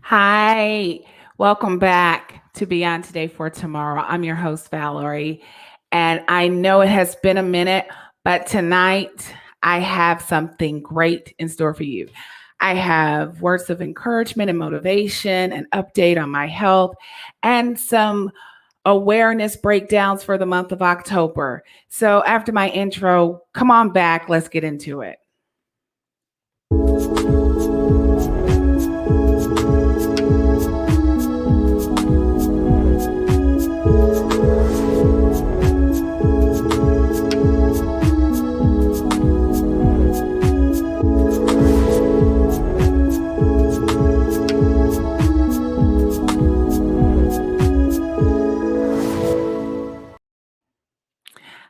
Hi, welcome back to Beyond Today for Tomorrow. I'm your host, Valerie, and I know it has been a minute, but tonight I have something great in store for you. I have words of encouragement and motivation, an update on my health, and some awareness breakdowns for the month of October. So, after my intro, come on back, let's get into it.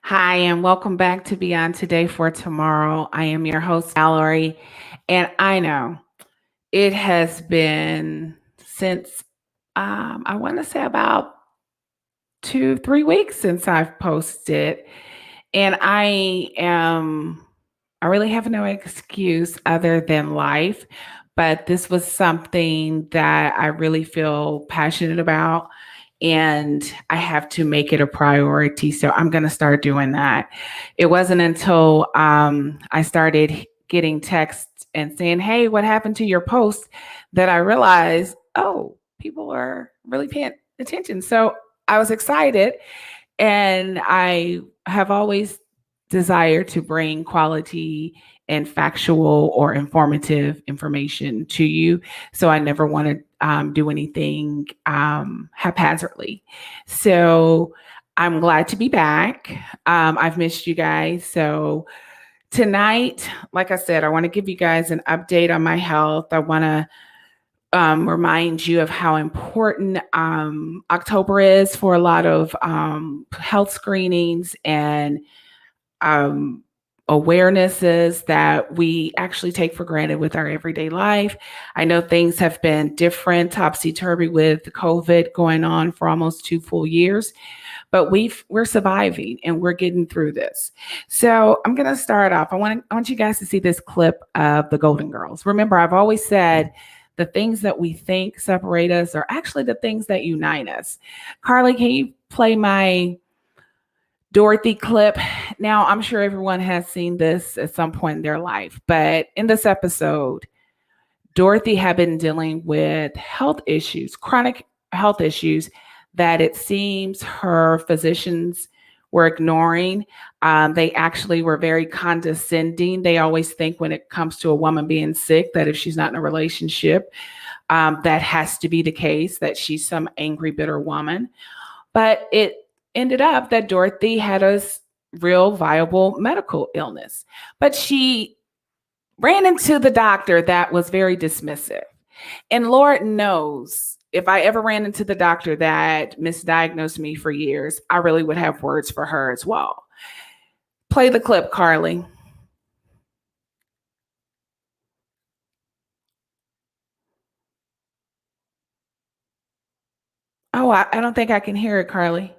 Hi, and welcome back to Beyond Today for Tomorrow. I am your host, Valerie, and I know it has been since I want to say about 2, 3 weeks since I've posted, and I really have no excuse other than life, but this was something that I really feel passionate about and I have to make it a priority. So I'm going to start doing that. It wasn't until I started getting texts and saying, "Hey, what happened to your post?" that I realized, oh, people are really paying attention. So I was excited and I have always desired to bring quality and factual or informative information to you. So I never want to do anything haphazardly. So I'm glad to be back. I've missed you guys. So tonight, like I said, I want to give you guys an update on my health. I want to remind you of how important October is for a lot of health screenings and um, awarenesses that we actually take for granted with our everyday life. I know things have been different, topsy turvy with COVID going on for almost 2 full years, but we're surviving and we're getting through this. So I'm going to start off. I want you guys to see this clip of the Golden Girls. Remember, I've always said the things that we think separate us are actually the things that unite us. Carly, can you play my Dorothy clip? Now, I'm sure everyone has seen this at some point in their life, but in this episode, Dorothy had been dealing with health issues, chronic health issues that it seems her physicians were ignoring. They actually were very condescending. They always think when it comes to a woman being sick that if she's not in a relationship, that has to be the case, that she's some angry, bitter woman. But it ended up that Dorothy had a real viable medical illness. But she ran into the doctor that was very dismissive. And Lord knows if I ever ran into the doctor that misdiagnosed me for years, I really would have words for her as well. Play the clip, Carly. Oh, I don't think I can hear it, Carly.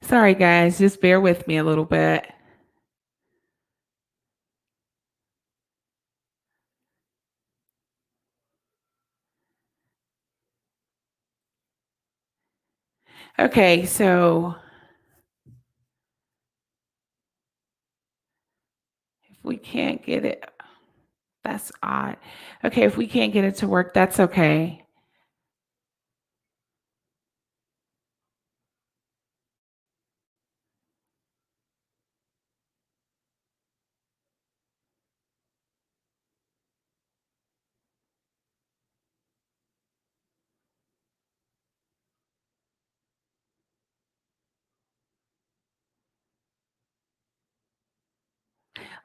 Sorry, guys, just bear with me a little bit. Okay, so if we can't get it, that's odd. Okay, if we can't get it to work, that's okay.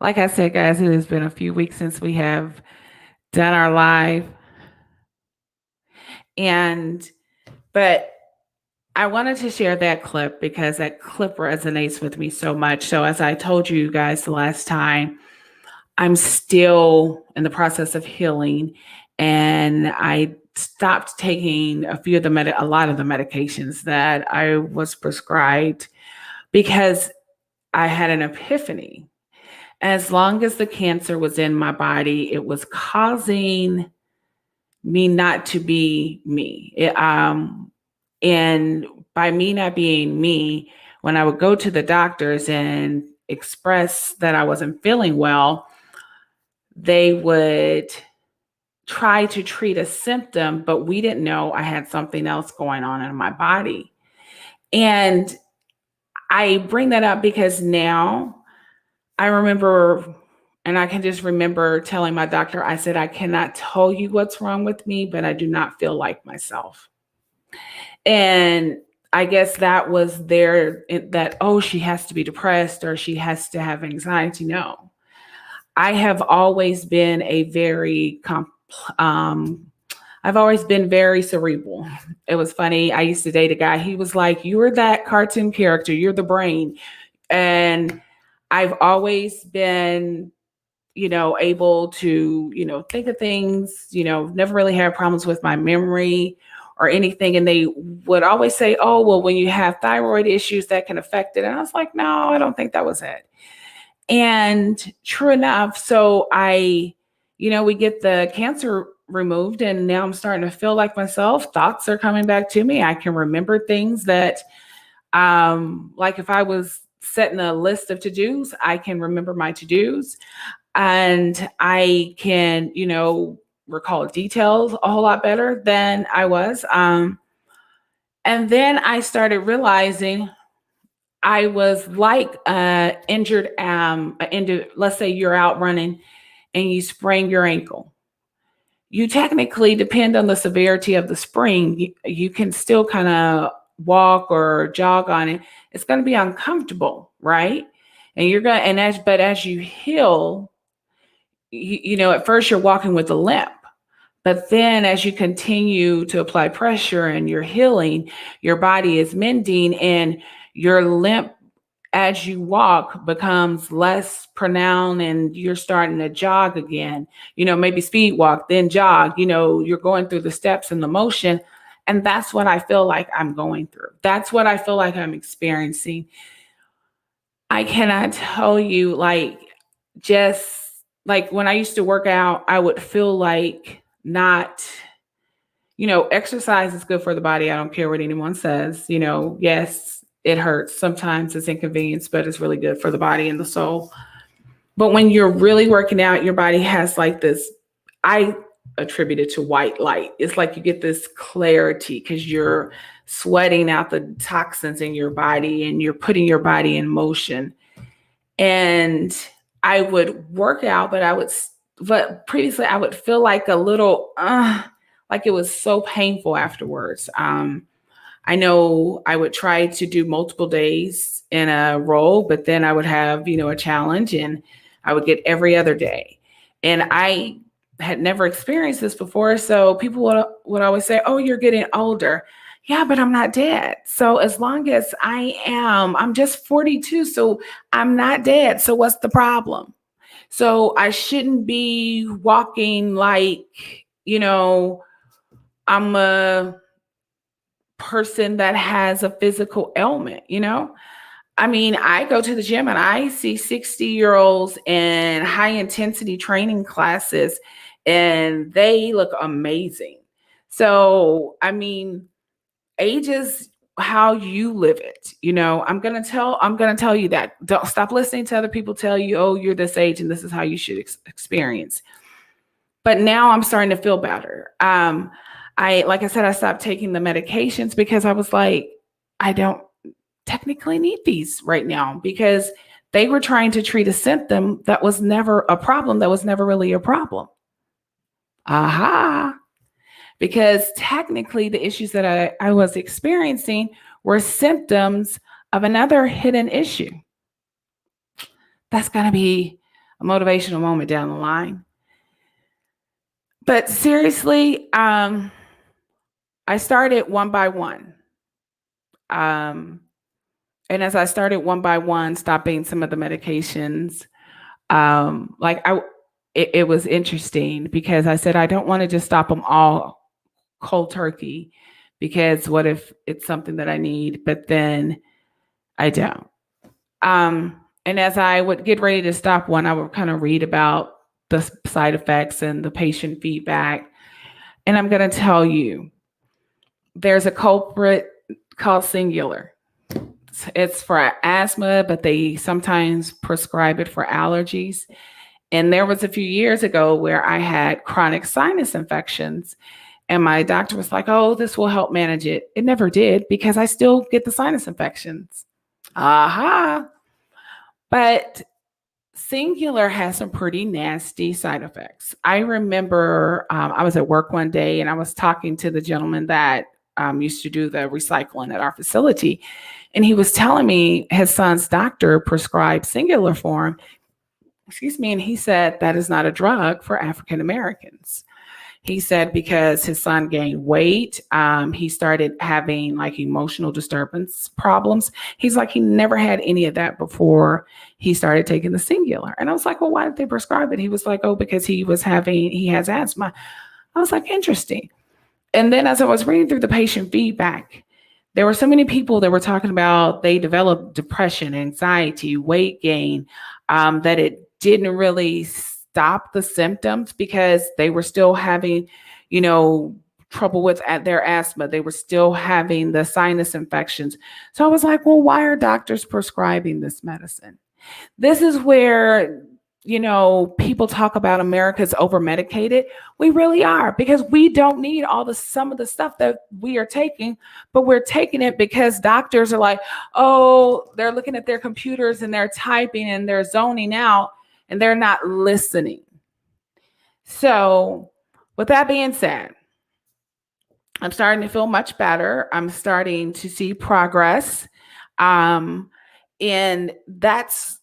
Like I said, guys, it has been a few weeks since we have done our live. And, but I wanted to share that clip because that clip resonates with me so much. So, as I told you guys the last time, I'm still in the process of healing, and I stopped taking a lot of the medications that I was prescribed because I had an epiphany. As long as the cancer was in my body, it was causing me not to be me. And by me not being me, when I would go to the doctors and express that I wasn't feeling well, they would try to treat a symptom, but we didn't know I had something else going on in my body. And I bring that up because now I remember, and I can just remember telling my doctor, I said, I cannot tell you what's wrong with me, but I do not feel like myself. And I guess that was that, oh, she has to be depressed or she has to have anxiety. No, I have always been I've always been very cerebral. It was funny. I used to date a guy. He was like, "You're that cartoon character. You're the brain." And I've always been, able to, think of things, never really had problems with my memory or anything. And they would always say, "Oh, well, when you have thyroid issues, that can affect it." And I was like, "No, I don't think that was it." And true enough, so we get the cancer removed, and now I'm starting to feel like myself. Thoughts are coming back to me. I can remember things that, like if I was setting a list of to-dos, I can remember my to-dos, and I can, recall details a whole lot better than I was. And then I started realizing I was like let's say you're out running and you sprain your ankle. You technically, depend on the severity of the sprain, you can still kind of walk or jog on it. It's going to be uncomfortable, right? And you're going to, but as you heal, at first you're walking with a limp. But then as you continue to apply pressure and you're healing, your body is mending, and your limp as you walk becomes less pronounced, and you're starting to jog again, maybe speed walk, then jog, you're going through the steps and the motion. And that's what I feel like I'm going through. That's what I feel like I'm experiencing. I cannot tell you, like, just like when I used to work out, I would feel like not, exercise is good for the body. I don't care what anyone says. Yes, it hurts. Sometimes it's inconvenience, but it's really good for the body and the soul. But when you're really working out, your body has like this, I attribute it to white light. It's like you get this clarity because you're sweating out the toxins in your body and you're putting your body in motion. And I would work out, but previously I would feel like a little, like it was so painful afterwards. I know I would try to do multiple days in a row, but then I would have, a challenge, and I would get every other day. And I had never experienced this before. So people would always say, "Oh, you're getting older." Yeah, but I'm not dead. So as long as I'm just 42. So I'm not dead. So what's the problem? So I shouldn't be walking like, I'm a person that has a physical ailment, I mean, I go to the gym and I see 60-year-olds in high intensity training classes, and they look amazing. So, I mean, age is how you live it. I'm going to tell you that. Don't stop listening to other people tell you, "Oh, you're this age and this is how you should experience." But now I'm starting to feel better. Like I said, I stopped taking the medications because I was like, I don't technically need these right now, because they were trying to treat a symptom that was never a problem, that was never really a problem. Aha. Because technically the issues that I was experiencing were symptoms of another hidden issue. That's going to be a motivational moment down the line. But seriously, I started one by one. And as I started one by one, stopping some of the medications, Like it was interesting because I said I don't want to just stop them all cold turkey, because what if it's something that I need, but then I don't. And as I would get ready to stop one, I would kind of read about the side effects and the patient feedback. And I'm going to tell you, there's a culprit called Singular. It's for asthma, but they sometimes prescribe it for allergies. And there was a few years ago where I had chronic sinus infections, and my doctor was like, "Oh, this will help manage it." It never did, because I still get the sinus infections. Aha. But Singular has some pretty nasty side effects. I remember I was at work one day and I was talking to the gentleman that used to do the recycling at our facility. And he was telling me his son's doctor prescribed Singular for him. Excuse me. And he said that is not a drug for African Americans. He said because his son gained weight, he started having like emotional disturbance problems. He's like, he never had any of that before he started taking the Singular. And I was like, well, why did they prescribe it? He was like, oh, because he has asthma. I was like, interesting. And then as I was reading through the patient feedback, there were so many people that were talking about they developed depression, anxiety, weight gain, that it didn't really stop the symptoms because they were still having, trouble with their asthma. They were still having the sinus infections. So I was like, well, why are doctors prescribing this medicine? This is where, people talk about America's over medicated. We really are, because we don't need some of the stuff that we are taking, but we're taking it because doctors are like, oh, they're looking at their computers and they're typing and they're zoning out and they're not listening. So with that being said, I'm starting to feel much better. I'm starting to see progress. And that's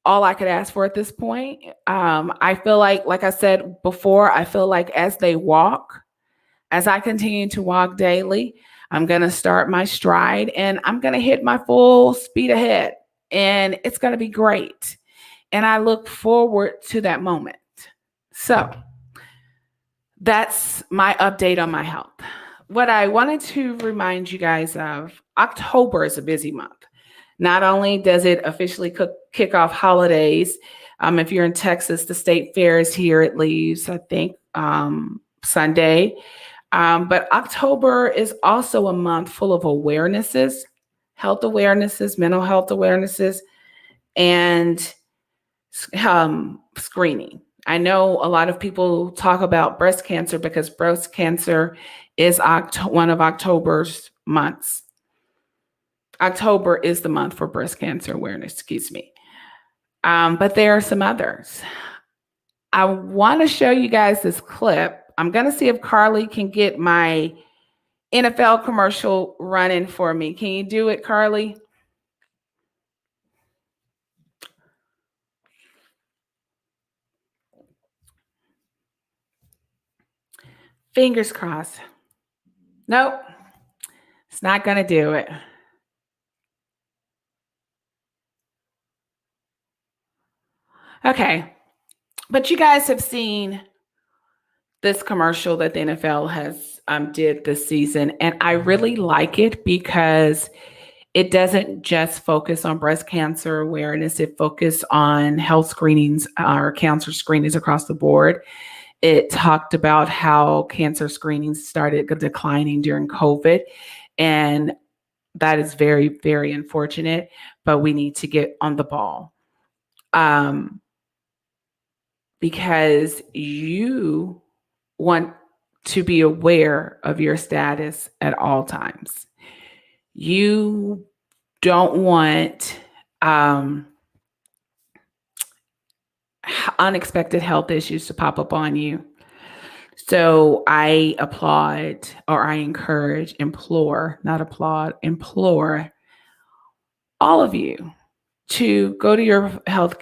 all I could ask for at this point. I feel like I said before, I feel like as I continue to walk daily, I'm going to start my stride and I'm going to hit my full speed ahead, and it's going to be great. And I look forward to that moment. So that's my update on my health. What I wanted to remind you guys of, October is a busy month. Not only does it officially kick off holidays, if you're in Texas, the state fair is here. It leaves, I think, Sunday. But October is also a month full of awarenesses, health awarenesses, mental health awarenesses, and screening. I know a lot of people talk about breast cancer because breast cancer is one of October's months. October is the month for breast cancer awareness, excuse me. But there are some others. I want to show you guys this clip. I'm going to see if Carly can get my NFL commercial running for me. Can you do it, Carly? Fingers crossed. Nope. It's not going to do it. Okay. But you guys have seen this commercial that the NFL has did this season, and I really like it because it doesn't just focus on breast cancer awareness. It focuses on health screenings or cancer screenings across the board. It talked about how cancer screenings started declining during COVID, and that is very, very unfortunate, but we need to get on the ball. Because you want to be aware of your status at all times. You don't want unexpected health issues to pop up on you. So I applaud, or I encourage, implore all of you to go to your health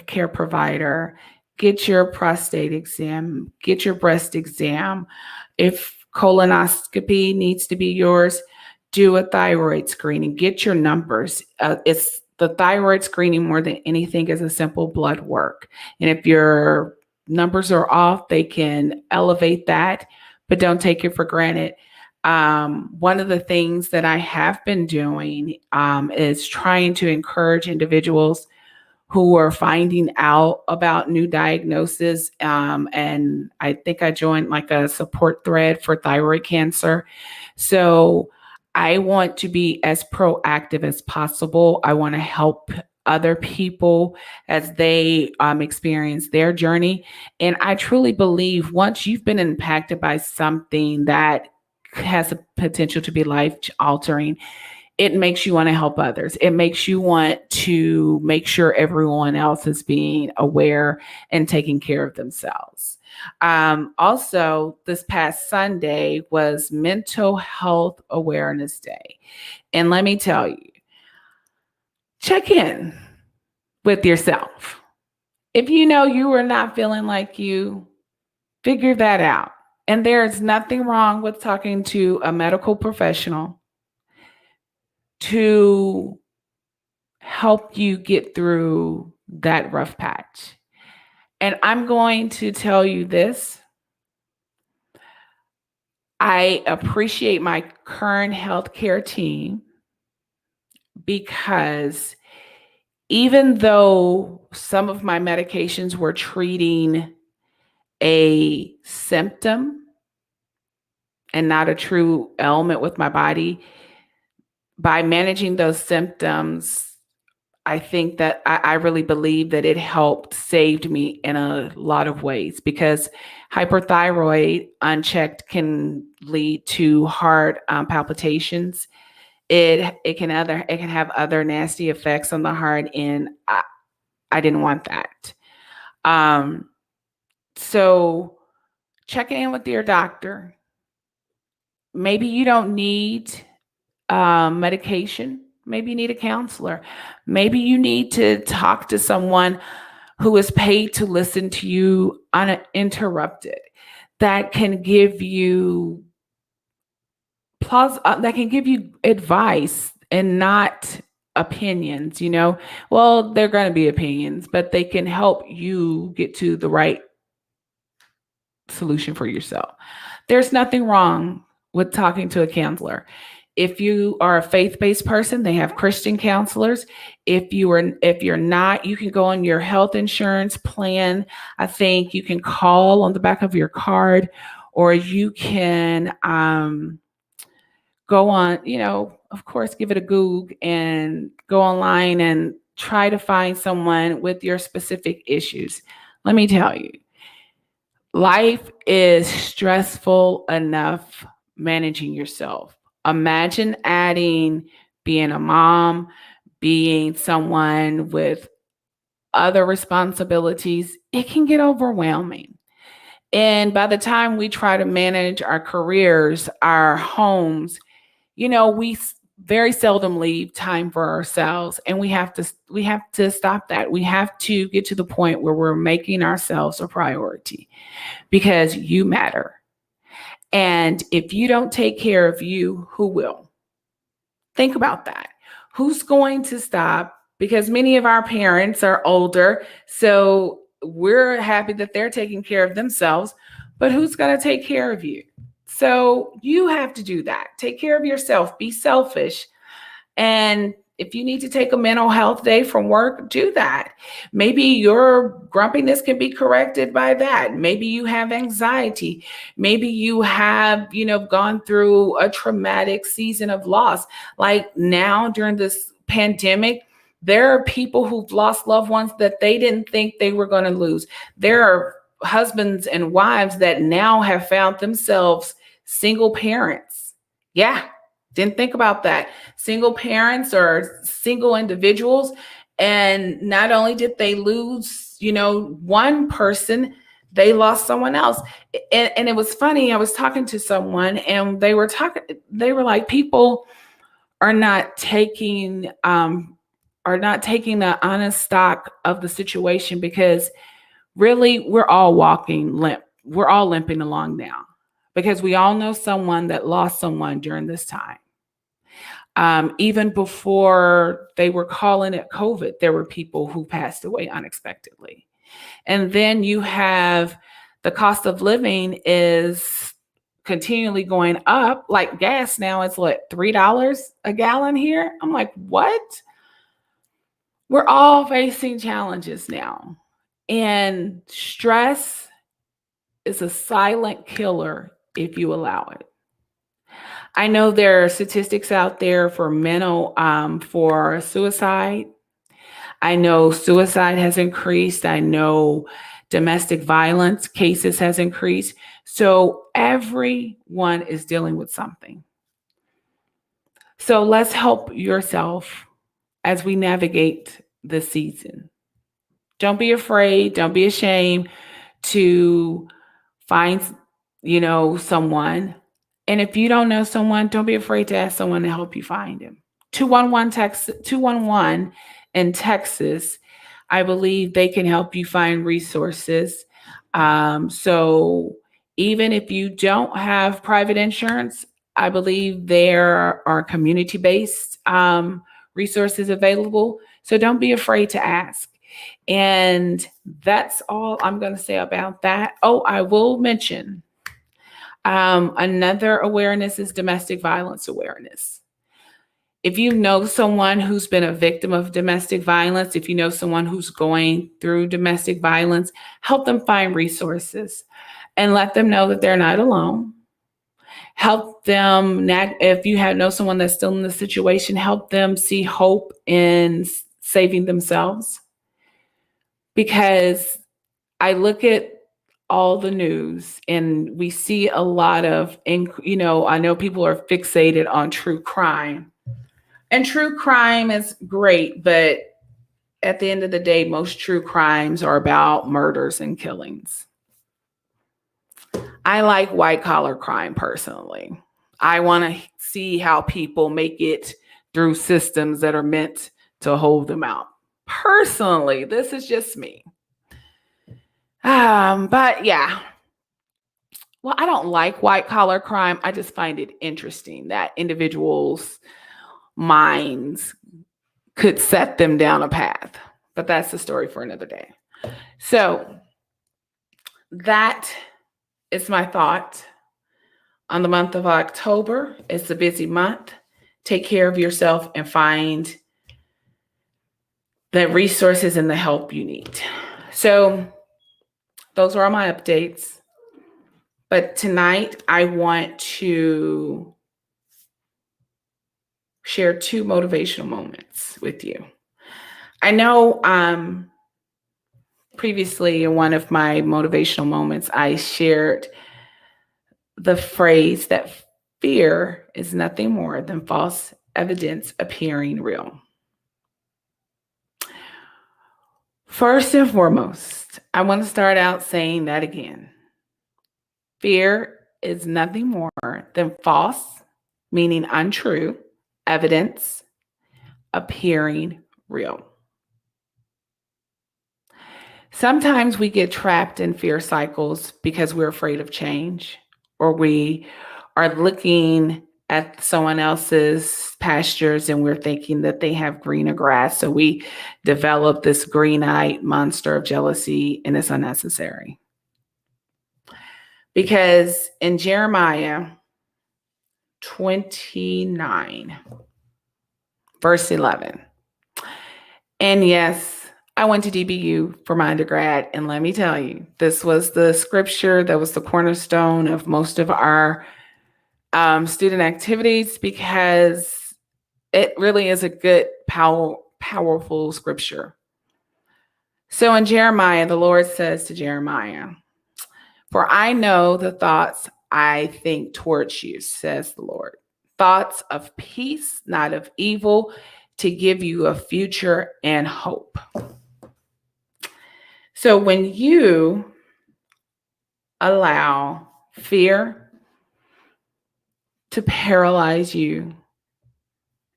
care provider, get your prostate exam, get your breast exam. If colonoscopy needs to be yours, do a thyroid screening, get your numbers. It's The thyroid screening, more than anything, is a simple blood work. And if your numbers are off, they can elevate that, but don't take it for granted. One of the things that I have been doing is trying to encourage individuals who are finding out about new diagnoses. And I think I joined like a support thread for thyroid cancer. So I want to be as proactive as possible. I want to help other people as they experience their journey. And I truly believe once you've been impacted by something that has a potential to be life altering, it makes you want to help others. It makes you want to make sure everyone else is being aware and taking care of themselves. Also, this past Sunday was Mental Health Awareness Day. And let me tell you, check in with yourself. If you know you are not feeling like you, figure that out. And there is nothing wrong with talking to a medical professional to help you get through that rough patch. And I'm going to tell you this. I appreciate my current healthcare team because even though some of my medications were treating a symptom and not a true ailment with my body, by managing those symptoms, I think that I really believe that it helped saved me in a lot of ways, because hyperthyroid unchecked can lead to heart palpitations. It can have other nasty effects on the heart, and I didn't want that. Um, so checking in with your doctor. Maybe you don't need medication. Maybe you need a counselor. Maybe you need to talk to someone who is paid to listen to you uninterrupted, that can give you that can give you advice and not opinions. Well, they're going to be opinions, but they can help you get to the right solution for yourself. There's nothing wrong with talking to a counselor. If you are a faith-based person, they have Christian counselors. If you're not, you can go on your health insurance plan. I think you can call on the back of your card, or you can go on, of course, give it a Google and go online and try to find someone with your specific issues. Let me tell you, life is stressful enough managing yourself. Imagine adding being a mom, being someone with other responsibilities. It can get overwhelming. And by the time we try to manage our careers, our homes, we very seldom leave time for ourselves, and we have to stop that. We have to get to the point where we're making ourselves a priority, because you matter. And if you don't take care of you, who will? Think about that. Who's going to stop? Because many of our parents are older, so we're happy that they're taking care of themselves, but who's going to take care of you? So you have to do that. Take care of yourself. Be selfish. And if you need to take a mental health day from work, do that. Maybe your grumpiness can be corrected by that. Maybe you have anxiety. Maybe you have, gone through a traumatic season of loss. Like now during this pandemic, there are people who've lost loved ones that they didn't think they were going to lose. There are husbands and wives that now have found themselves single parents. Yeah. Didn't think about that. Single parents or single individuals. And not only did they lose, one person, they lost someone else. And it was funny. I was talking to someone and they were like, people are not taking the honest stock of the situation, because really we're all walking limp. We're all limping along now, because we all know someone that lost someone during this time. Even before they were calling it COVID, there were people who passed away unexpectedly. And then you have the cost of living is continually going up. Like gas now is what, $3 a gallon here? I'm like, what? We're all facing challenges now. And stress is a silent killer if you allow it. I know there are statistics out there for for suicide. I know suicide has increased. I know domestic violence cases has increased. So everyone is dealing with something. So let's help yourself as we navigate this season. Don't be afraid. Don't be ashamed to find, someone. And if you don't know someone, don't be afraid to ask someone to help you find him. 211 in Texas, I believe they can help you find resources. So even if you don't have private insurance, I believe there are community-based resources available. So don't be afraid to ask. And that's all I'm going to say about that. Oh, I will mention another awareness is domestic violence awareness. If you know someone who's been a victim of domestic violence, if you know someone who's going through domestic violence, help them find resources and let them know that they're not alone. Help them, if you know someone that's still in the situation, help them see hope in saving themselves. Because I look at all the news and we see a lot of, I know people are fixated on true crime. And true crime is great, but at the end of the day, most true crimes are about murders and killings. I like white collar crime personally. I want to see how people make it through systems that are meant to hold them out. Personally, this is just me. But yeah. Well, I don't like white collar crime. I just find it interesting that individuals' minds could set them down a path. But that's the story for another day. So that is my thought on the month of October. It's a busy month. Take care of yourself and find the resources and the help you need. So those are all my updates. But tonight I want to share 2 motivational moments with you. I know previously in one of my motivational moments, I shared the phrase that fear is nothing more than false evidence appearing real. First and foremost, I want to start out saying that again. Fear is nothing more than false, meaning untrue, evidence appearing real. Sometimes we get trapped in fear cycles because we're afraid of change, or we are looking at someone else's pastures and we're thinking that they have greener grass. So we develop this green-eyed monster of jealousy, and it's unnecessary. Because in Jeremiah 29, verse 11, and yes, I went to DBU for my undergrad, and let me tell you, this was the scripture that was the cornerstone of most of our student activities, because it really is a good, powerful scripture. So in Jeremiah, the Lord says to Jeremiah, "For I know the thoughts I think towards you, says the Lord, thoughts of peace, not of evil, to give you a future and hope." So when you allow fear to paralyze you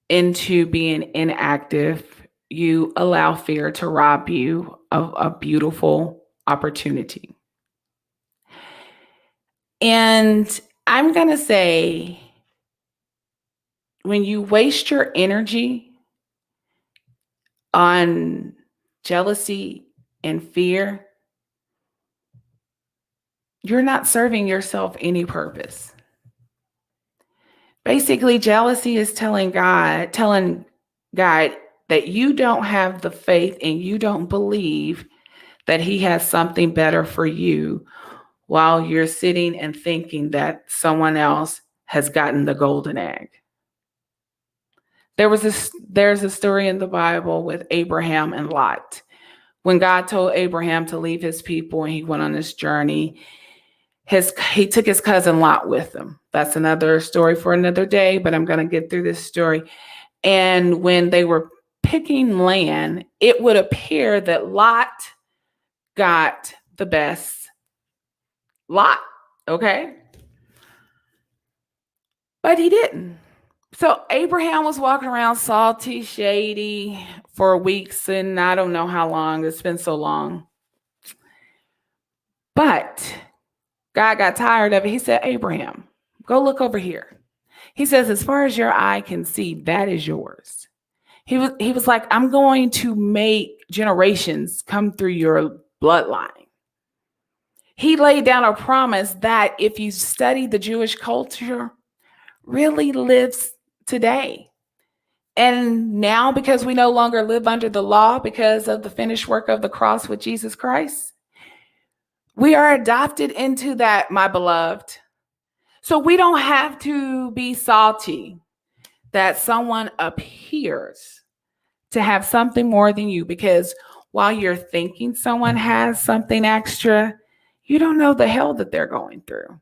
into being inactive, you allow fear to rob you of a beautiful opportunity. And I'm going to say when you waste your energy on jealousy and fear, you're not serving yourself any purpose. Basically, jealousy is telling God that you don't have the faith and you don't believe that He has something better for you while you're sitting and thinking that someone else has gotten the golden egg. There's a story in the Bible with Abraham and Lot. When God told Abraham to leave his people and he went on this journey, he took his cousin Lot with him. That's another story for another day, but I'm going to get through this story. And when they were picking land, it would appear that Lot got the best lot, okay? But he didn't. So Abraham was walking around salty, shady for weeks, and I don't know how long. It's been so long. But God got tired of it. He said, Abraham, go look over here. He says, as far as your eye can see, that is yours. He was like, I'm going to make generations come through your bloodline. He laid down a promise that if you study the Jewish culture, really lives today. And now, because we no longer live under the law because of the finished work of the cross with Jesus Christ, we are adopted into that, my beloved. So we don't have to be salty that someone appears to have something more than you, because while you're thinking someone has something extra, you don't know the hell that they're going through.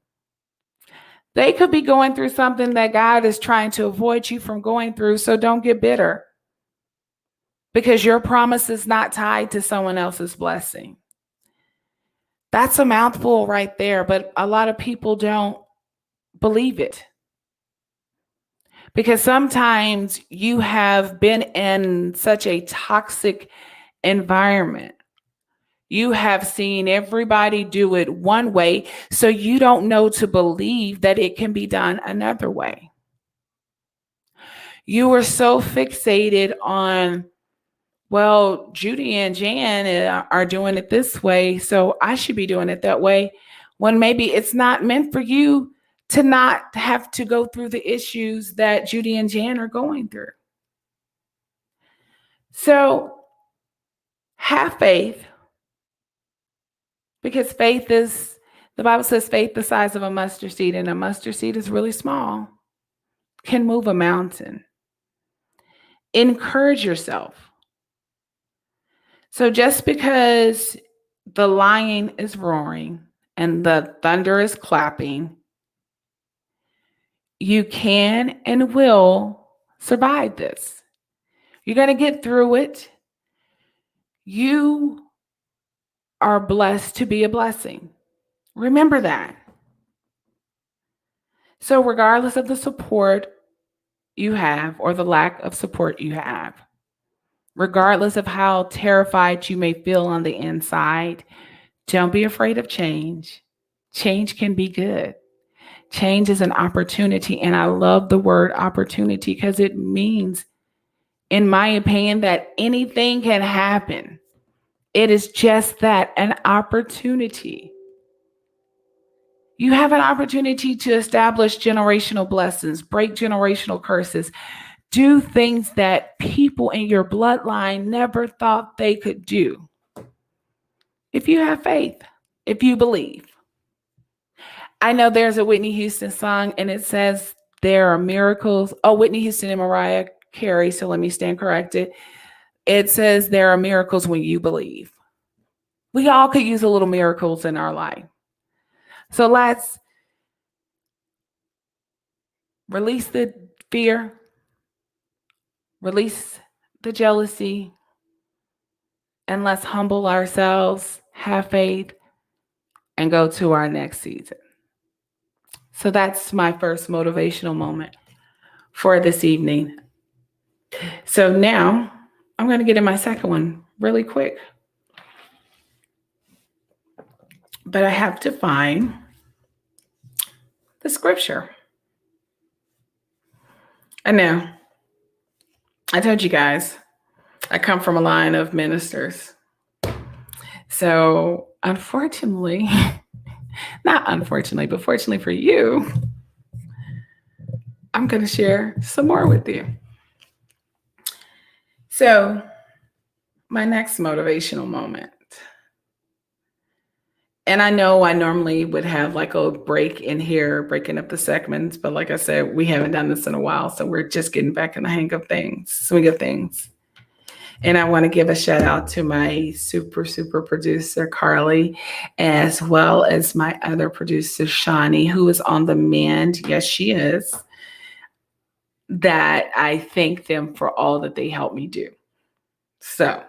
They could be going through something that God is trying to avoid you from going through, so don't get bitter, because your promise is not tied to someone else's blessing. That's a mouthful right there, but a lot of people don't believe it. Because sometimes you have been in such a toxic environment. You have seen everybody do it one way, so you don't know to believe that it can be done another way. You were so fixated on, well, Judy and Jan are doing it this way, so I should be doing it that way, when maybe it's not meant for you to not have to go through the issues that Judy and Jan are going through. So have faith, because the Bible says faith the size of a mustard seed, and a mustard seed is really small, can move a mountain. Encourage yourself. So just because the lion is roaring and the thunder is clapping, you can and will survive this. You're going to get through it. You are blessed to be a blessing. Remember that. So regardless of the support you have or the lack of support you have, regardless of how terrified you may feel on the inside, don't be afraid of change. Change can be good. Change is an opportunity. And I love the word opportunity because it means, in my opinion, that anything can happen. It is just that, an opportunity. You have an opportunity to establish generational blessings, break generational curses, do things that people in your bloodline never thought they could do. If you have faith, if you believe. I know there's a Whitney Houston song and it says there are miracles. Oh, Whitney Houston and Mariah Carey, so let me stand corrected. It says there are miracles when you believe. We all could use a little miracles in our life. So let's release the fear, release the jealousy, and let's humble ourselves, have faith, and go to our next season. So that's my first motivational moment for this evening. So now I'm going to get in my second one really quick. But I have to find the scripture. I know. I told you guys, I come from a line of ministers. So, unfortunately, not unfortunately, but fortunately for you, I'm going to share some more with you. So, my next motivational moment. And I know I normally would have like a break in here, breaking up the segments, but like I said, we haven't done this in a while, so we're just getting back in the swing of things. And I want to give a shout out to my super producer, Carly, as well as my other producer, Shawnee, who is on the mend. Yes, she is. That I thank them for all that they help me do. So,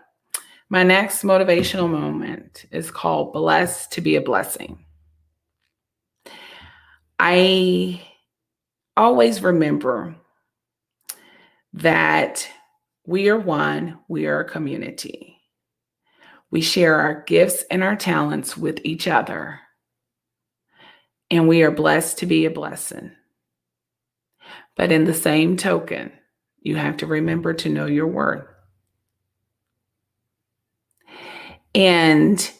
my next motivational moment is called Blessed to be a Blessing. I always remember that we are one, we are a community. We share our gifts and our talents with each other, and we are blessed to be a blessing. But in the same token, you have to remember to know your worth. And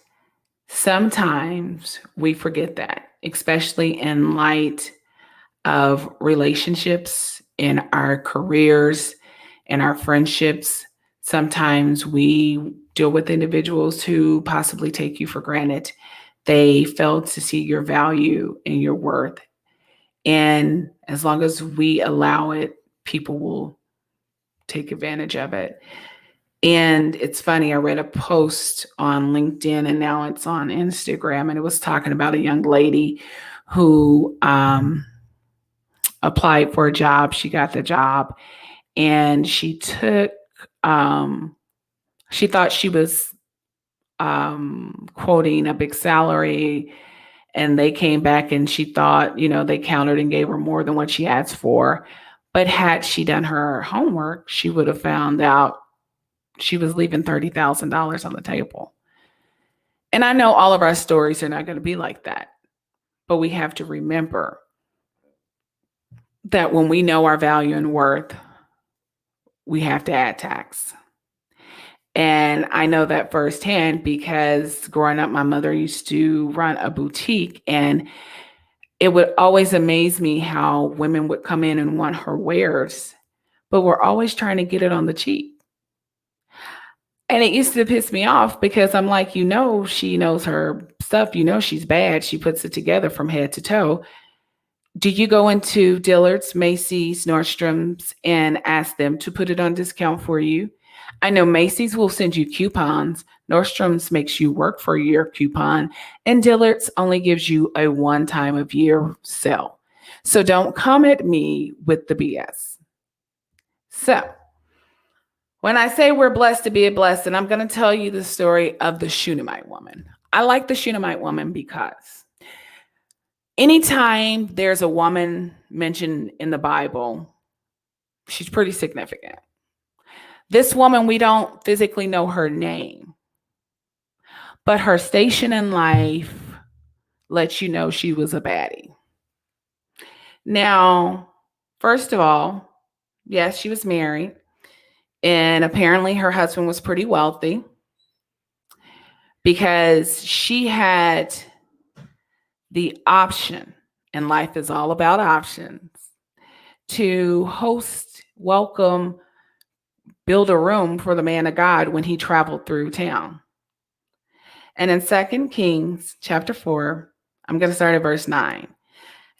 sometimes we forget that, especially in light of relationships, in our careers, in our friendships. Sometimes we deal with individuals who possibly take you for granted. They fail to see your value and your worth. And as long as we allow it, people will take advantage of it. And it's funny, I read a post on LinkedIn and now it's on Instagram, and it was talking about a young lady who applied for a job. She got the job and she thought she was quoting a big salary, and they came back and she thought, they countered and gave her more than what she asked for. But had she done her homework, she would have found out she was leaving $30,000 on the table. And I know all of our stories are not going to be like that, but we have to remember that when we know our value and worth, we have to add tax. And I know that firsthand because growing up, my mother used to run a boutique, and it would always amaze me how women would come in and want her wares, but we're always trying to get it on the cheap. And it used to piss me off because I'm like, she knows her stuff. She's bad. She puts it together from head to toe. Do you go into Dillard's, Macy's, Nordstrom's, and ask them to put it on discount for you? I know Macy's will send you coupons. Nordstrom's makes you work for your coupon, and Dillard's only gives you a one time of year sale. So don't come at me with the BS. So when I say we're blessed to be a blessing, I'm going to tell you the story of the Shunammite woman. I like the Shunammite woman because anytime there's a woman mentioned in the Bible, she's pretty significant. This woman, we don't physically know her name, but her station in life lets you know she was a baddie. Now, first of all, yes, she was married, and apparently her husband was pretty wealthy because she had the option, and life is all about options, to host, welcome, build a room for the man of God when he traveled through town. And in 2 Kings chapter 4, I'm going to start at verse 9.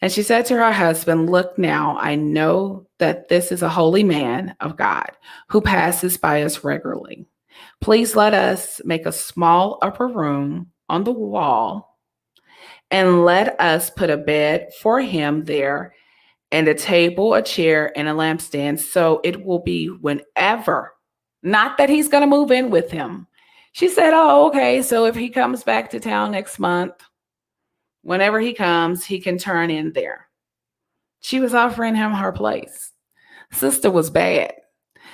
And she said to her husband, "Look now, I know that this is a holy man of God who passes by us regularly. Please let us make a small upper room on the wall, and let us put a bed for him there, and a table, a chair, and a lampstand, so it will be whenever, not that he's going to move in with him." She said, "Oh, okay, so if he comes back to town next month, whenever he comes, he can turn in there." She was offering him her place. Sister was bad.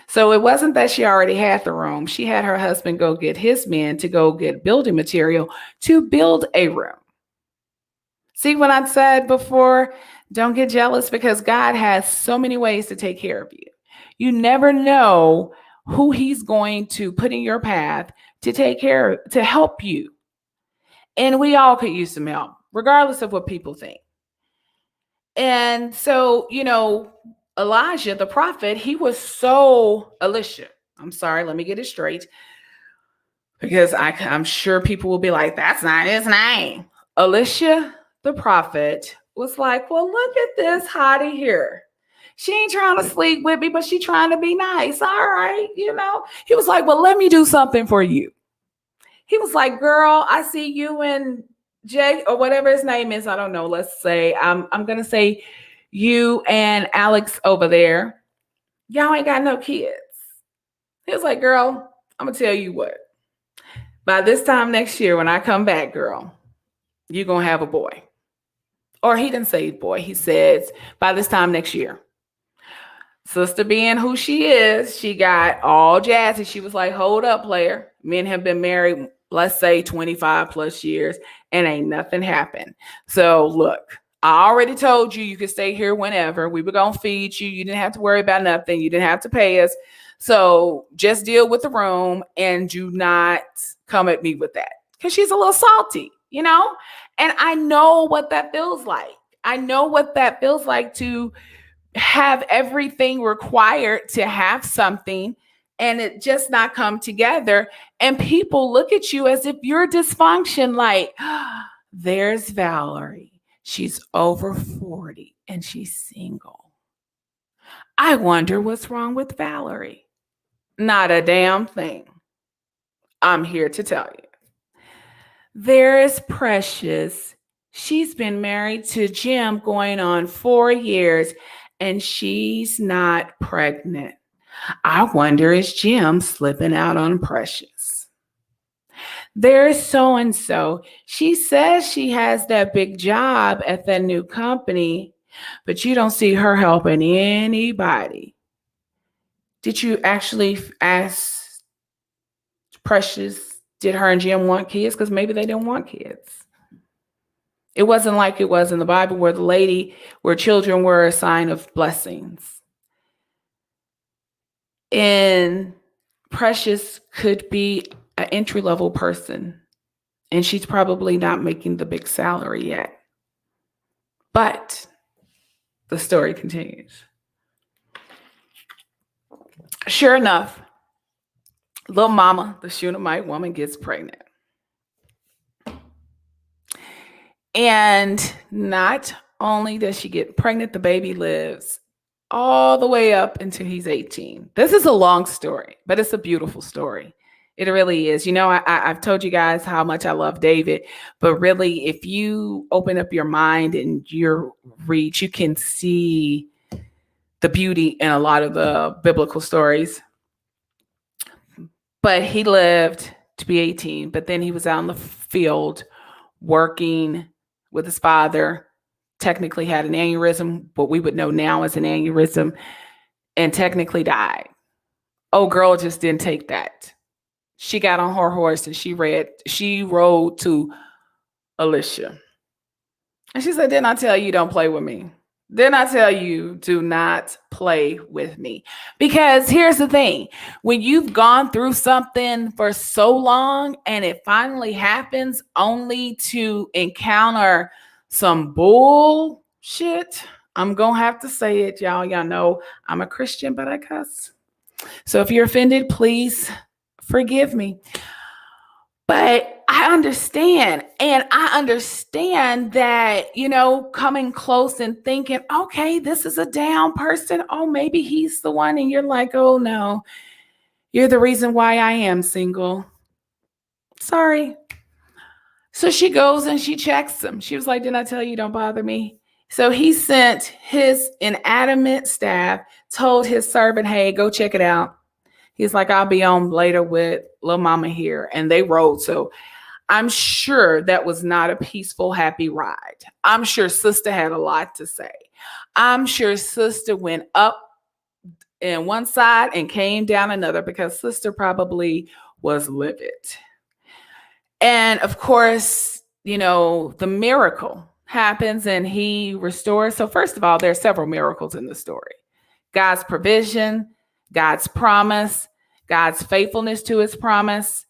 So it wasn't that she already had the room. She had her husband go get his men to go get building material to build a room. See what I said before? Don't get jealous because God has so many ways to take care of you. You never know who he's going to put in your path to take care to help you. And we all could use some help, regardless of what people think. And so, Elijah, the prophet, he was so Elisha. I'm sorry, let me get it straight because I'm sure people will be like, that's not his name. Elisha, the prophet, was like, well, look at this hottie here. She ain't trying to sleep with me, but she trying to be nice. All right, He was like, well, let me do something for you. He was like, girl, I see you and Jay or whatever his name is. I don't know. Let's say I'm gonna say you and Alex over there. Y'all ain't got no kids. He was like, girl, I'm gonna tell you what. By this time next year, when I come back, girl, you're gonna have a boy. Or he didn't say boy, he says by this time next year. Sister being who she is, she got all jazzy. She was like, hold up, player. Men have been married, let's say 25 plus years, and ain't nothing happened. So look, I already told you could stay here whenever. We were going to feed you. You didn't have to worry about nothing. You didn't have to pay us. So just deal with the room and do not come at me with that. Because she's a little salty, And I know what that feels like. I know what that feels like to have everything required to have something and it just not come together. And people look at you as if you're dysfunction. Like, there's Valerie. She's over 40 and she's single. I wonder what's wrong with Valerie. Not a damn thing. I'm here to tell you. There is Precious. She's been married to Jim going on 4 years and she's not pregnant. I wonder, is Jim slipping out on Precious? There's so-and-so. She says she has that big job at that new company, but you don't see her helping anybody. Did you actually ask Precious, did her and Jim want kids? Because maybe they didn't want kids. It wasn't like it was in the Bible where children were a sign of blessings. And Precious could be an entry-level person, and she's probably not making the big salary yet. But the story continues. Sure enough, little mama, the Shunammite woman, gets pregnant. And not only does she get pregnant, the baby lives all the way up until he's 18. This is a long story, but it's a beautiful story. It really is. I've told you guys how much I love David, but really, if you open up your mind and your reach, you can see the beauty in a lot of the biblical stories. But he lived to be 18, but then he was out in the field working with his father, technically had an aneurysm, what we would know now as an aneurysm, and technically died. Oh, girl just didn't take that. She got on her horse and she rode to Elisha. And she said, didn't I tell you don't play with me? Didn't I tell you do not play with me? Because here's the thing. When you've gone through something for so long and it finally happens only to encounter some bullshit, I'm going to have to say it, y'all. Y'all know I'm a Christian, but I cuss. So if you're offended, please forgive me. But I understand. And I understand that, coming close and thinking, okay, this is a down person. Oh, maybe he's the one. And you're like, oh, no, you're the reason why I am single. Sorry. So she goes and she checks him. She was like, didn't I tell you don't bother me? So he sent his inanimate staff, told his servant, hey, go check it out. He's like, I'll be on later with little mama here. And they rode. So I'm sure that was not a peaceful, happy ride. I'm sure sister had a lot to say. I'm sure sister went up in one side and came down another because sister probably was livid. And of course, the miracle happens and he restores. So first of all, there's several miracles in the story. God's provision, God's promise, God's faithfulness to his promise.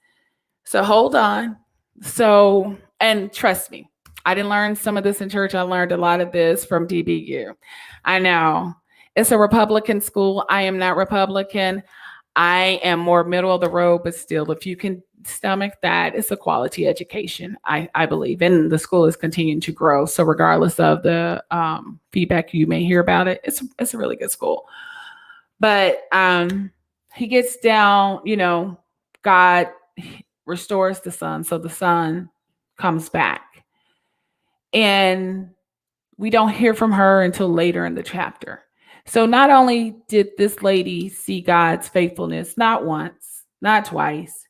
So hold on. So, and trust me, I didn't learn some of this in church. I learned a lot of this from DBU. I know it's a Republican school. I am not Republican. I am more middle of the road, but still, if you can stomach that, it's a quality education, I believe. And the school is continuing to grow. So regardless of the feedback you may hear about it, it's a really good school. But he gets down, God restores the son. So the son comes back. And we don't hear from her until later in the chapter. So not only did this lady see God's faithfulness, not once, not twice,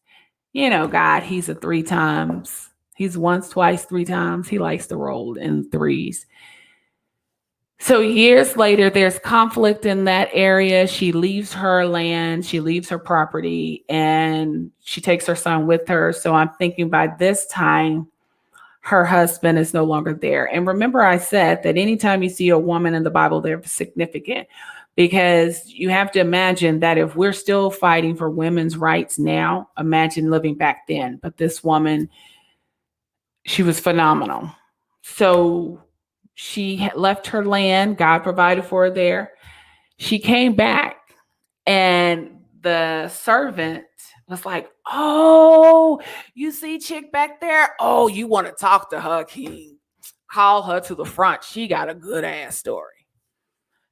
God, he's a 3 times. He's once, twice, 3 times. He likes to roll in threes. So years later, there's conflict in that area. She leaves her land, she leaves her property, and she takes her son with her. So I'm thinking by this time, her husband is no longer there. And remember, I said that anytime you see a woman in the Bible, they're significant, because you have to imagine that if we're still fighting for women's rights now, imagine living back then. But this woman, she was phenomenal. So she left her land. God provided for her there. She came back, and the servant was like, "Oh, you see chick back there? Oh, you want to talk to her, king? Call her to the front. She got a good ass story."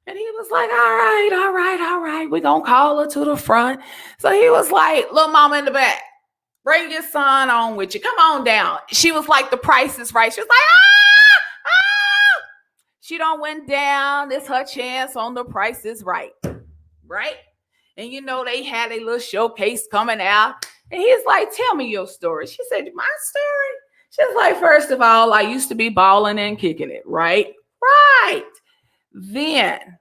And he was like, all right. We're going to call her to the front. So he was like, "Little mama in the back, bring your son on with you. Come on down." She was like, "The Price is Right." She was like, ah. She don't went down. It's her chance on The Price is Right. Right? And they had a little showcase coming out. And he's like, "Tell me your story." She said, "My story?" She's like, "First of all, I used to be balling and kicking it, right? Right. Then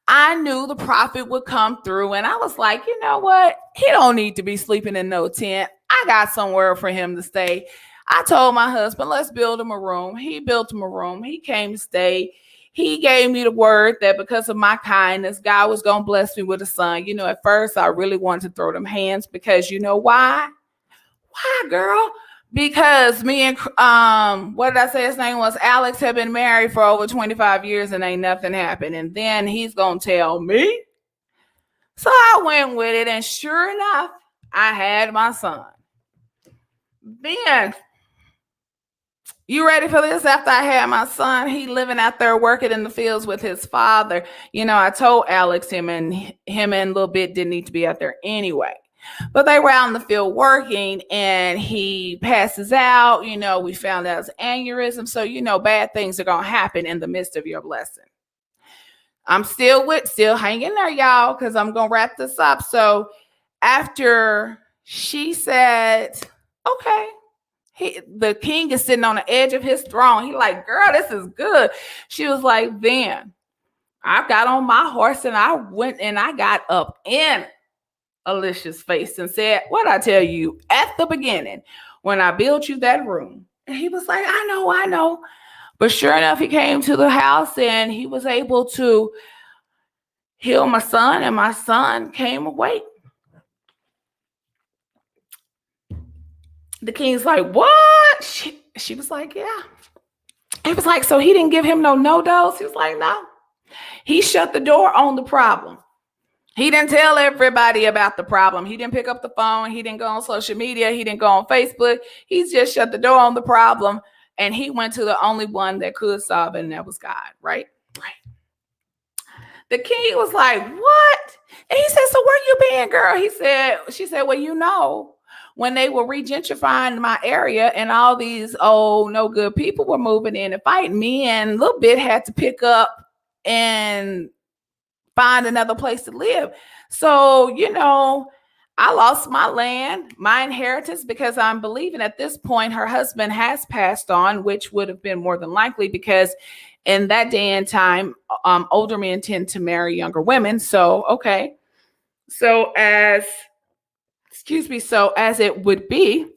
I knew the prophet would come through, and I was like, you know what? He don't need to be sleeping in no tent. I got somewhere for him to stay." I told my husband, "Let's build him a room." He built him a room. He came to stay. He gave me the word that because of my kindness, God was going to bless me with a son. At first, I really wanted to throw them hands, because you know why? Why, girl? Because me and, what did I say his name was? Alex, had been married for over 25 years and ain't nothing happened. And then he's going to tell me. So I went with it. And sure enough, I had my son. Then, you ready for this? After I had my son, he living out there working in the fields with his father. I told Alex him and Little Bit didn't need to be out there anyway. But they were out in the field working, and he passes out. We found out it's aneurysm. So, bad things are going to happen in the midst of your blessing. I'm still hanging there, y'all, because I'm going to wrap this up. So after she said, okay, the king is sitting on the edge of his throne. He like, "Girl, this is good." She was like, "Then I got on my horse and I went and I got up in Alicia's face and said, what I tell you at the beginning when I built you that room." And he was like, I know. But sure enough, he came to the house and he was able to heal my son, and my son came awake. The king's like, "What?" She was like, "Yeah." He was like, "So he didn't give him no dose?" He was like, "No." He shut the door on the problem. He didn't tell everybody about the problem. He didn't pick up the phone. He didn't go on social media. He didn't go on Facebook. He just shut the door on the problem. And he went to the only one that could solve it, and that was God, right? Right. The king was like, "What?" And he said, "So where you been, girl?" She said, "Well, when they were regentrifying my area and all these old no good people were moving in and fighting me, and Little Bit had to pick up and find another place to live. So, I lost my land, my inheritance, because I'm believing at this point her husband has passed on, which would have been more than likely, because in that day and time, older men tend to marry younger women. So, okay. So as it would be,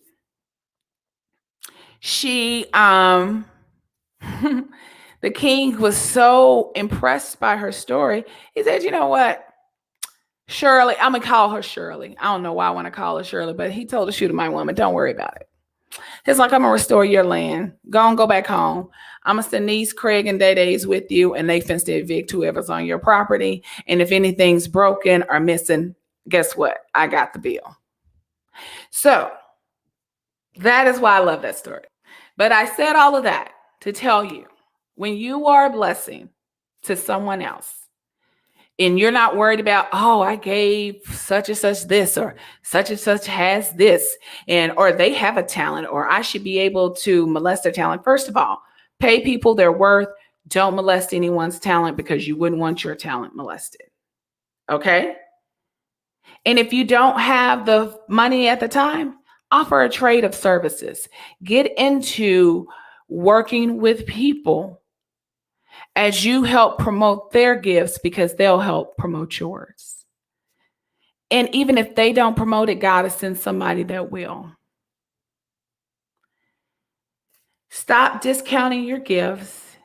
she The king was so impressed by her story. He said, "You know what? Shirley, I'm going to call her Shirley. I don't know why I want to call her Shirley, but he told the Shunammite woman, don't worry about it. He's like, I'm going to restore your land. Go back home. I'm going to send these Craig and Day-Days with you, and they finna evict whoever's on your property. And if anything's broken or missing, guess what? I got the bill." So that is why I love that story. But I said all of that to tell you, when you are a blessing to someone else, and you're not worried about, oh, I gave such and such this, or such and such has this, and or they have a talent, or I should be able to molest their talent. First of all, pay people their worth. Don't molest anyone's talent, because you wouldn't want your talent molested. Okay? And if you don't have the money at the time, offer a trade of services. Get into working with people as you help promote their gifts, because they'll help promote yours. And even if they don't promote it, God will send somebody that will. Stop discounting your gifts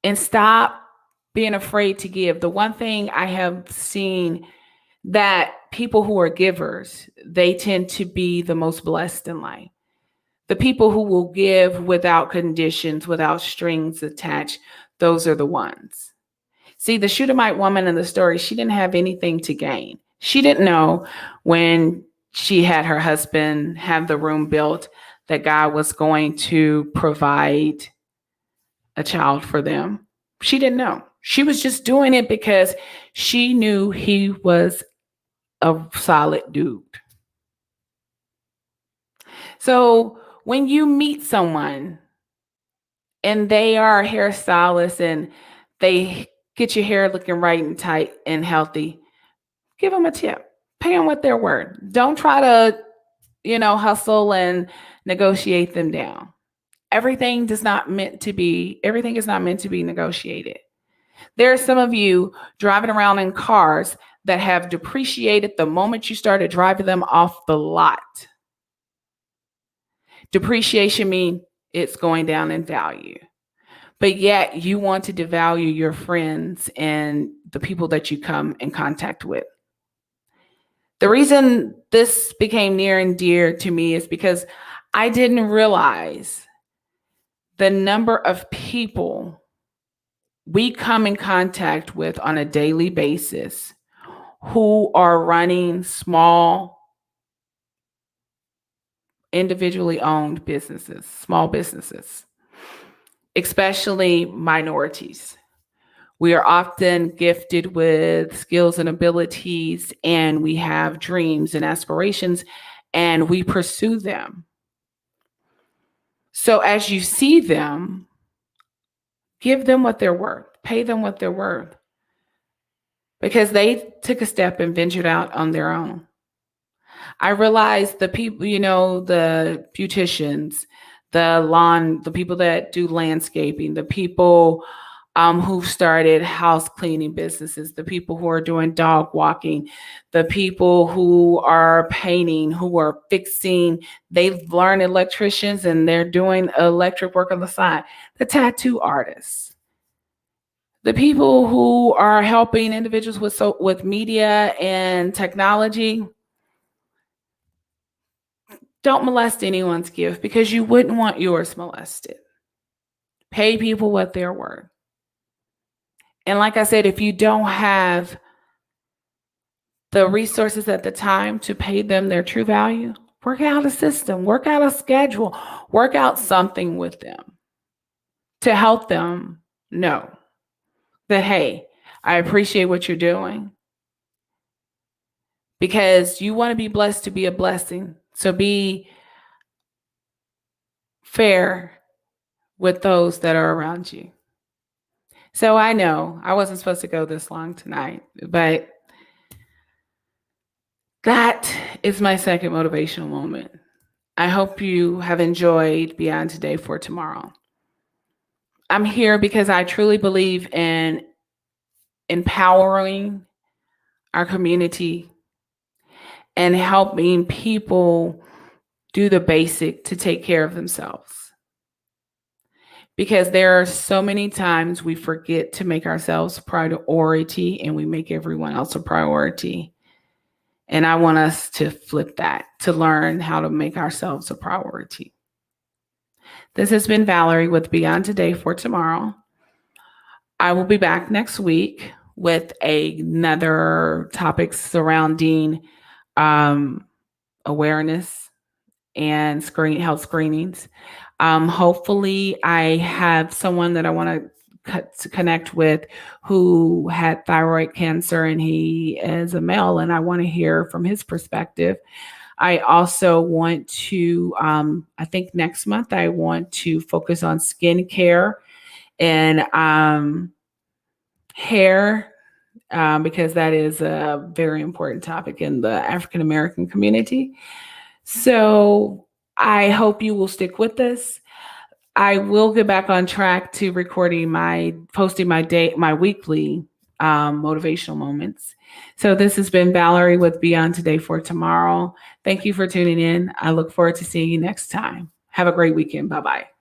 and stop being afraid to give. The one thing I have seen, that people who are givers, they tend to be the most blessed in life. The people who will give without conditions, without strings attached, those are the ones. See, the Shunammite woman in the story, she didn't have anything to gain. She didn't know when she had her husband have the room built that God was going to provide a child for them. She didn't know. She was just doing it because she knew he was a solid dude. So when you meet someone and they are a hairstylist and they get your hair looking right and tight and healthy, give them a tip. Pay them what they're worth. Don't try to, hustle and negotiate them down. Everything is not meant to be negotiated. There are some of you driving around in cars that have depreciated the moment you started driving them off the lot. Depreciation means it's going down in value. But yet you want to devalue your friends and the people that you come in contact with. The reason this became near and dear to me is because I didn't realize the number of people we come in contact with on a daily basis who are running small, individually owned businesses, small businesses, especially minorities. We are often gifted with skills and abilities, and we have dreams and aspirations, and we pursue them. So as you see them, give them what they're worth, pay them what they're worth, because they took a step and ventured out on their own. I realized the people, the beauticians, the people that do landscaping, the people who started house cleaning businesses, the people who are doing dog walking, the people who are painting, who are fixing, they've learned electricians and they're doing electric work on the side, the tattoo artists, the people who are helping individuals with media and technology. Don't molest anyone's gift, because you wouldn't want yours molested. Pay people what they're worth. And like I said, if you don't have the resources at the time to pay them their true value, work out a system, work out a schedule, work out something with them to help them know that, hey, I appreciate what you're doing, because you want to be blessed to be a blessing. So be fair with those that are around you. So I know I wasn't supposed to go this long tonight, but that is my second motivational moment. I hope you have enjoyed Beyond Today for Tomorrow. I'm here because I truly believe in empowering our community and helping people do the basic to take care of themselves. because there are so many times we forget to make ourselves a priority and we make everyone else a priority. And I want us to flip that, to learn how to make ourselves a priority. This has been Valerie with Beyond Today for Tomorrow. I will be back next week with another topic surrounding awareness and health screenings. Hopefully, I have someone that I want to connect with who had thyroid cancer, and he is a male, and I want to hear from his perspective. I also want to, I think next month, I want to focus on skincare and hair, because that is a very important topic in the African American community. So I hope you will stick with us. I will get back on track to posting my weekly motivational moments. So this has been Valerie with Beyond Today for Tomorrow. Thank you for tuning in. I look forward to seeing you next time. Have a great weekend. Bye-bye.